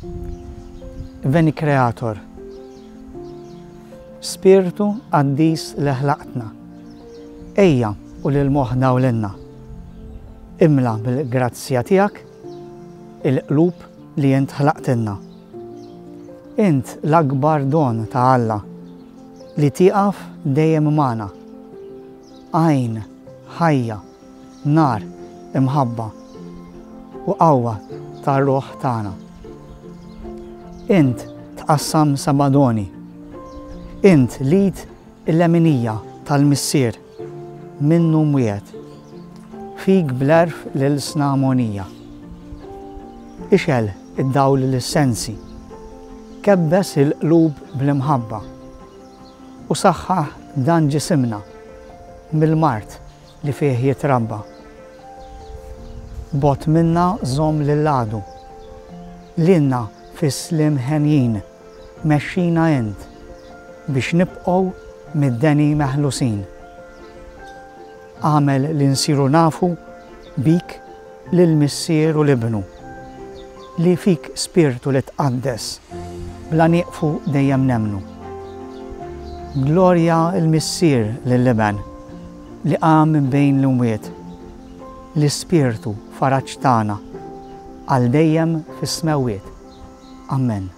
Veni Creator, Spiritu qaddis li ħlaqtna, ejja u lil moħħna u lilna, imla bil-grazzja tiegħek il-qlub li int ħlaqtilna. Int l-akbar don ta' Alla li tieqaf dejjem magħna, għajn ħajja, nar imħabba u qawwa tar-ruħ tagħna. Int tqassam sabadoni, int lid il-leminija tal-missier minnu mwiet, fik blerf l-snamonija. Ixel id-dawl l-sensi, kebbes il-qlub bl-imħabba u saħħaħ dan ġisimna mill-mart li fih jitrabba. Bot minna żomm lill-għadu, lilna fis-slim ħenjin mexxina int biex nibqgħu mid-deni meħlusin. Għamel li nsiru nafu bik lill-missier u l-ibnu li fik spiritu li tqaddes bla nieqfu dejjem nemnu. Glorja l-missier lill-liben li qam minn bejn l-imwiet, l-ispirtu faraġġ tagħna għal dejjem fis-smewiet. Amen.